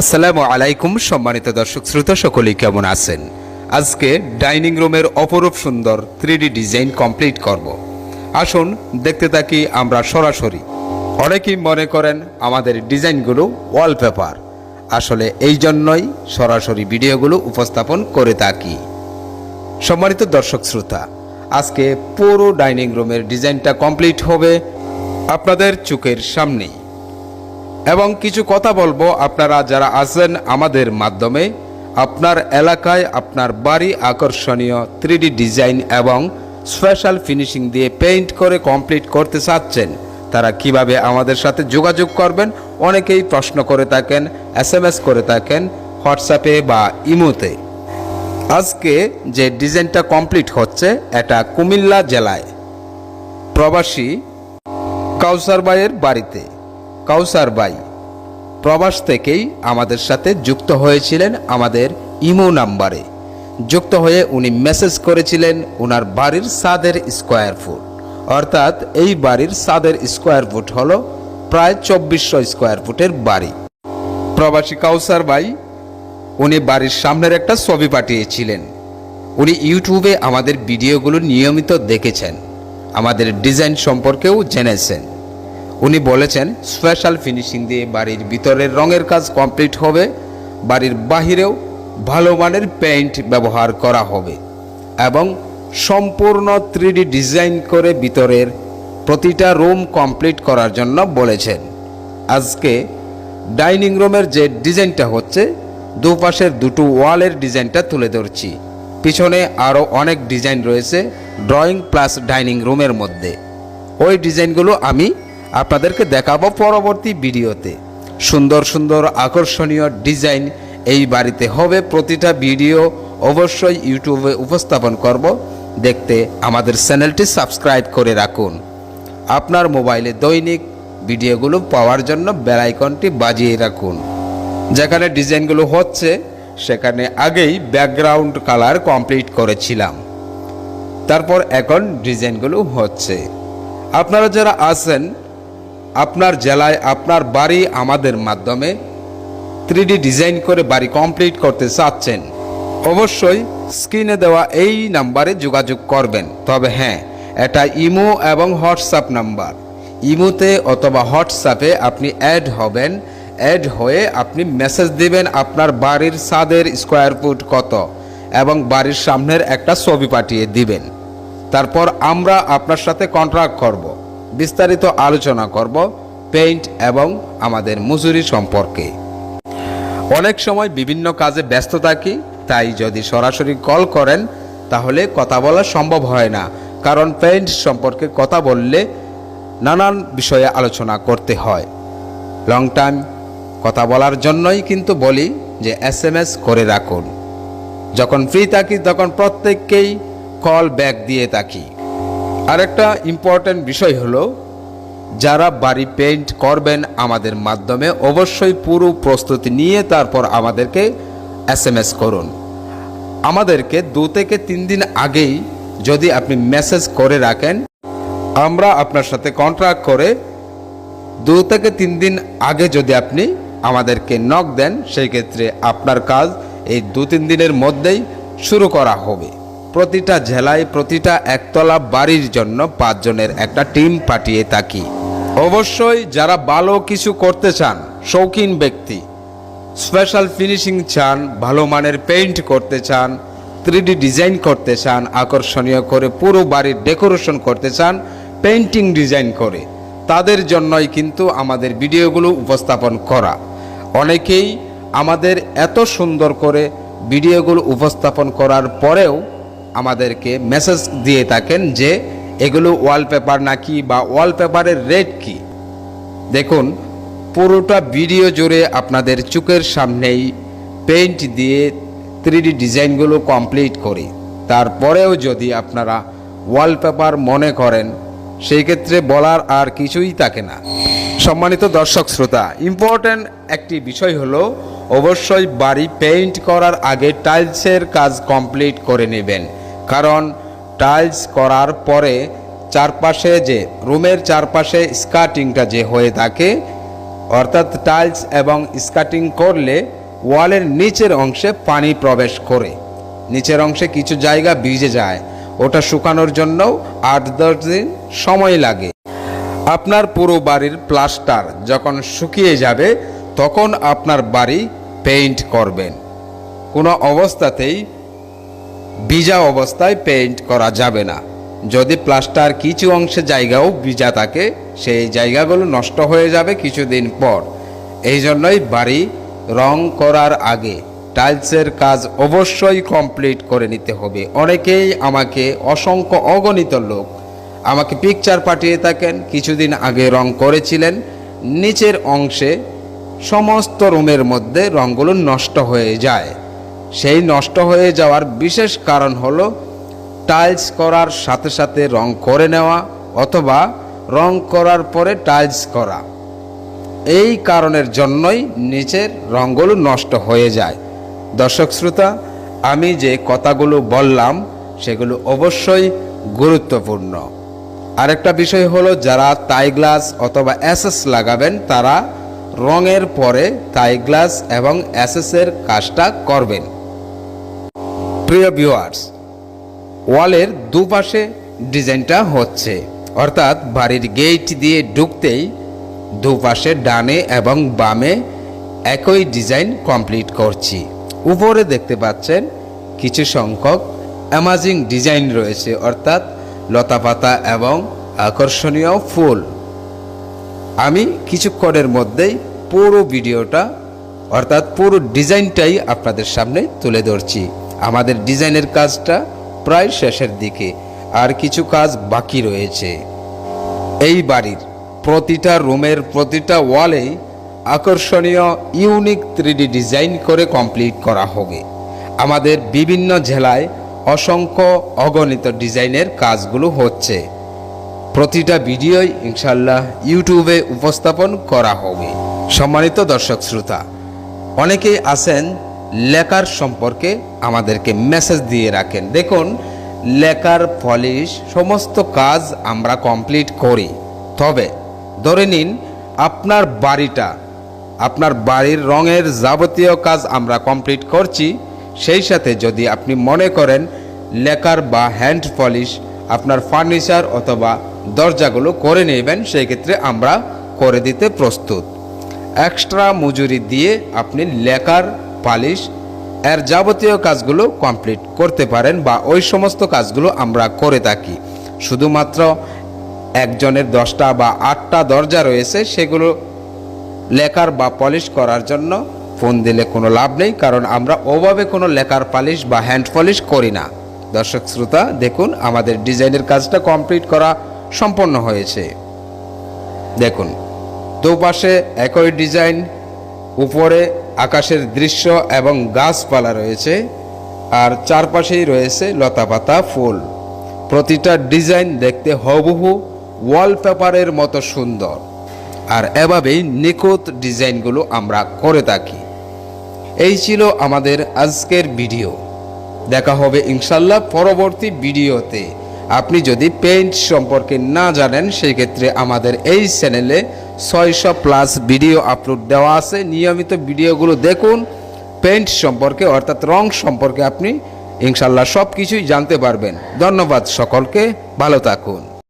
আসসালামু আলাইকুম সম্মানিত দর্শক শ্রোতা সকলেই কেমন আছেন। আজকে ডাইনিং রুমের অপরূপ সুন্দর 3D ডিজাইন কমপ্লিট করব। আসুন দেখতে থাকি আমরা সরাসরি। অনেকেই মনে করেন আমাদের ডিজাইনগুলো ওয়ালপেপার, আসলে এই জন্যই সরাসরি ভিডিওগুলো উপস্থাপন করে থাকি। সম্মানিত দর্শক শ্রোতা, আজকে পুরো ডাইনিং রুমের ডিজাইনটা কমপ্লিট হবে আপনাদের চোখের সামনেই, এবং কিছু কথা বলবো আপনারা যারা আছেন আমাদের মাধ্যমে আপনার এলাকায় আপনার বাড়ি আকর্ষণীয় 3D ডিজাইন এবং স্পেশাল ফিনিশিং দিয়ে পেইন্ট করে কমপ্লিট করতে চাচ্ছেন, তারা কিভাবে আমাদের সাথে যোগাযোগ করবেন অনেকেই প্রশ্ন করে থাকেন, SMS করে থাকেন হোয়াটসঅ্যাপে বা ইমোতে। আজকে যে ডিজাইনটা কমপ্লিট হচ্ছে এটা কুমিল্লা জেলায় প্রবাসী কাউসার ভাইয়ের বাড়িতে। কাউসার ভাই প্রবাস থেকেই আমাদের সাথে যুক্ত হয়েছিলেন, আমাদের ইমো নাম্বারে যুক্ত হয়ে উনি মেসেজ করেছিলেন ওনার বাড়ির ছাদের স্কোয়ার ফুট, অর্থাৎ এই বাড়ির ছাদের স্কোয়ার ফুট হলো প্রায় 2400 স্কোয়ার ফুটের বাড়ি। প্রবাসী কাউসার ভাই উনি বাড়ির সামনের একটা ছবি পাঠিয়েছিলেন। উনি ইউটিউবে আমাদের ভিডিওগুলো নিয়মিত দেখেছেন, আমাদের ডিজাইন সম্পর্কেও জেনেছেন। উনি বলেছেন স্পেশাল ফিনিশিং দিয়ে বাড়ির ভিতরের রঙের কাজ কমপ্লিট হবে, বাড়ির বাহিরেও ভালো মানের পেইন্ট ব্যবহার করা হবে এবং সম্পূর্ণ 3D ডিজাইন করে ভিতরের প্রতিটা রুম কমপ্লিট করার জন্য বলেছেন। আজকে ডাইনিং রুমের যে ডিজাইনটা হচ্ছে, দুপাশের দুটো ওয়ালের ডিজাইনটা তুলে ধরছি। পিছনে আরও অনেক ডিজাইন রয়েছে ড্রয়িং প্লাস ডাইনিং রুমের মধ্যে। ওই ডিজাইনগুলো আমি আপনাদেরকে দেখাবো পরবর্তী ভিডিওতে। সুন্দর সুন্দর আকর্ষণীয় ডিজাইন এই বাড়িতে হবে। প্রতিটা ভিডিও অবশ্যই ইউটিউবে উপস্থাপন করব, দেখতে আমাদের চ্যানেলটি সাবস্ক্রাইব করে রাখুন। আপনার মোবাইলে দৈনিক ভিডিওগুলো পাওয়ার জন্য বেল আইকনটি বাজিয়ে রাখুন। যেখানে ডিজাইনগুলো হচ্ছে সেখানে আগেই ব্যাকগ্রাউন্ড কালার কমপ্লিট করেছিলাম, তারপর এখন ডিজাইনগুলো হচ্ছে। আপনারা যারা আছেন আপনার জেলায় আপনার বাড়ি আমাদের মাধ্যমে 3D ডিজাইন করে বাড়ি কমপ্লিট করতে চাচ্ছেন, অবশ্যই স্ক্রিনে দেওয়া এই নাম্বারে যোগাযোগ করবেন। তবে হ্যাঁ, এটা ইমো এবং হোয়াটসঅ্যাপ নাম্বার। ইমোতে অথবা হোয়াটসঅ্যাপে আপনি অ্যাড হবেন, অ্যাড হয়ে আপনি মেসেজ দিবেন আপনার বাড়ির ছাদের স্কোয়ার ফুট কত এবং বাড়ির সামনের একটা ছবি পাঠিয়ে দিবেন। তারপর আমরা আপনার সাথে কন্ট্রাক্ট করব, বিস্তারিত আলোচনা করব পেইন্ট এবং আমাদের মজুরি সম্পর্কে। অনেক সময় বিভিন্ন কাজে ব্যস্ত থাকি, তাই যদি সরাসরি কল করেন তাহলে কথা বলা সম্ভব হয় না, কারণ পেইন্ট সম্পর্কে কথা বললে নানান বিষয়ে আলোচনা করতে হয়। লং টাইম কথা বলার জন্যই কিন্তু বলি যে SMS করে রাখুন। যখন ফ্রি থাকি তখন প্রত্যেককেই কল ব্যাক দিয়ে থাকি। আরেকটা ইম্পর্ট্যান্ট বিষয় হলো, যারা বাড়ি পেইন্ট করবেন আমাদের মাধ্যমে অবশ্যই পুরো প্রস্তুতি নিয়ে তারপর আমাদেরকে SMS করুন। আমাদেরকে 2 থেকে 3 দিন আগেই যদি আপনি মেসেজ করে রাখেন, আমরা আপনার সাথে কন্ট্রাক্ট করে 2 থেকে 3 দিন আগে যদি আপনি আমাদেরকে নক দেন, সেই ক্ষেত্রে আপনার কাজ এই 2-3 দিনের মধ্যেই শুরু করা হবে। প্রতিটা জেলায় প্রতিটা একতলা বাড়ির জন্য 5 জনের একটা টিম পাঠিয়ে থাকি। অবশ্যই যারা ভালো কিছু করতে চান, শৌখিন ব্যক্তি, স্পেশাল ফিনিশিং চান, ভালো মানের পেইন্ট করতে চান, 3D ডিজাইন করতে চান, আকর্ষণীয় করে পুরো বাড়ির ডেকোরেশন করতে চান পেইন্টিং ডিজাইন করে, তাদের জন্যই কিন্তু আমাদের ভিডিওগুলো উপস্থাপন করা। অনেকেই আমাদের এত সুন্দর করে ভিডিওগুলো উপস্থাপন করার পরেও আমাদেরকে মেসেজ দিয়ে থাকেন যে এগুলো ওয়ালপেপার নাকি বা ওয়ালপেপারের রেট কি। দেখুন, পুরোটা ভিডিও জুড়ে আপনাদের চোখের সামনেই পেইন্ট দিয়ে 3D ডিজাইনগুলো কমপ্লিট করি। তারপরেও যদি আপনারা ওয়ালপেপার মনে করেন, সেই ক্ষেত্রে বলার আর কিছুই থাকে না। সম্মানিত দর্শক শ্রোতা, ইম্পর্ট্যান্ট একটি বিষয় হলো, অবশ্যই বাড়ি পেইন্ট করার আগে টাইলসের কাজ কমপ্লিট করে নেবেন, কারণ টাইলস করার পরে চারপাশে যে রুমের চারপাশে স্কার্টিংটা যে হয়ে থাকে অর্থাৎ টাইলস এবং স্কাটিং করলে ওয়ালের নিচের অংশে পানি প্রবেশ করে, নিচের অংশে কিছু জায়গা ভিজে যায়, ওটা শুকানোর জন্যও 8-10 দিন সময় লাগে। আপনার পুরো বাড়ির প্লাস্টার যখন শুকিয়ে যাবে তখন আপনার বাড়ি পেইন্ট করবেন। কোনো অবস্থাতেই ভিজা অবস্থায় পেইন্ট করা যাবে না। যদি প্লাস্টার কিছু অংশে জায়গাও ভিজা থাকে সেই জায়গাগুলো নষ্ট হয়ে যাবে কিছুদিন পর। এই জন্যই বাড়ি রং করার আগে টাইলসের কাজ অবশ্যই কমপ্লিট করে নিতে হবে। অনেকেই আমাকে অসংখ্য অগণিত লোক আমাকে পিকচার পাঠিয়ে থাকেন, কিছুদিন আগে রং করেছিলেন, নিচের অংশে সমস্ত রুমের মধ্যে রঙগুলো নষ্ট হয়ে যায়। সেই নষ্ট হয়ে যাওয়ার বিশেষ কারণ হলো টাইলস করার সাথে সাথে রং করে নেওয়া অথবা রং করার পরে টাইলস করা। এই কারণের জন্যই নিচের রঙগুলো নষ্ট হয়ে যায়। দর্শক শ্রোতা, আমি যে কথাগুলো বললাম সেগুলো অবশ্যই গুরুত্বপূর্ণ। আরেকটা বিষয় হলো যারা থাই গ্লাস অথবা এসএস লাগাবেন তারা রঙের পরে থাই গ্লাস এবং এসএসের কাজটা করবেন। প্রিয় ভিউয়ার্স, ওয়ালের দুপাশে ডিজাইনটা হচ্ছে, অর্থাৎ বাড়ির গেট দিয়ে ঢুকতেই দুপাশে ডানে এবং বামে একই ডিজাইন কমপ্লিট করছি। উপরে দেখতে পাচ্ছেন কিছু সংখ্যক অ্যামাজিং ডিজাইন রয়েছে, অর্থাৎ লতাপাতা এবং আকর্ষণীয় ফুল। আমি কিছুক্ষণের মধ্যেই পুরো ভিডিওটা অর্থাৎ পুরো ডিজাইনটাই আপনাদের সামনে তুলে ধরছি। আমাদের ডিজাইনের কাজটা প্রায় শেষের দিকে, আর কিছু কাজ বাকি রয়েছে। এই বাড়ির প্রতিটা রুমের প্রতিটা ওয়ালেই আকর্ষণীয় ইউনিক 3D ডিজাইন করে কমপ্লিট করা হবে। আমাদের বিভিন্ন জেলায় অসংখ্য অগণিত ডিজাইনের কাজগুলো হচ্ছে। প্রতিটা ভিডিওই ইনশাল্লাহ ইউটিউবে উপস্থাপন করা হবে। সম্মানিত দর্শক শ্রোতা, অনেকেই আছেন লেকার সম্পর্কে আমাদেরকে মেসেজ দিয়ে রাখেন। দেখুন, লেকার পলিশ সমস্ত কাজ আমরা কমপ্লিট করি, তবে ধরে নিন আপনার বাড়ির রঙের যাবতীয় কাজ আমরা কমপ্লিট করছি, সেই সাথে যদি আপনি মনে করেন লেকার বা হ্যান্ড পলিশ আপনার ফার্নিচার অথবা দরজাগুলো করে নেবেন, সেই ক্ষেত্রে আমরা করে দিতে প্রস্তুত। এক্সট্রা মজুরি দিয়ে আপনি লেকার পালিশ এর যাবতীয় কাজগুলো কমপ্লিট করতে পারেন, বা ওই সমস্ত কাজগুলো আমরা করে থাকি। শুধুমাত্র একজনের 10টা বা 8টা দরজা রয়েছে, সেগুলো লেকার বা পলিশ করার জন্য ফোন দিলে কোনো লাভ নেই, কারণ আমরা ওভাবে কোনো লেকার পালিশ বা হ্যান্ড পলিশ করি না। দর্শক শ্রোতা, দেখুন আমাদের ডিজাইনের কাজটা কমপ্লিট করা সম্পন্ন হয়েছে। দেখুন, দুপাশে একই ডিজাইন, উপরে আকাশের দৃশ্য এবং গাছপালা রয়েছে, আর চারপাশেই রয়েছে লতাপাতা ফুল। প্রতিটা ডিজাইন দেখতে হুবহু ওয়ালপেপারের মতো সুন্দর, আর এভাবেই নিখুঁত ডিজাইনগুলো আমরা করে থাকি। এই ছিল আমাদের আজকের ভিডিও। দেখা হবে ইনশাল্লাহ পরবর্তী ভিডিওতে। আপনি যদি পেইন্ট সম্পর্কে না জানেন, সেই ক্ষেত্রে আমাদের এই চ্যানেলে 600+ ভিডিও আপলোড দেওয়া আছে। নিয়মিত ভিডিওগুলো দেখুন। পেইন্ট সম্পর্কে অর্থাৎ রং সম্পর্কে আপনি ইনশাল্লাহ সব কিছুই জানতে পারবেন। ধন্যবাদ সকলকে, ভালো থাকুন।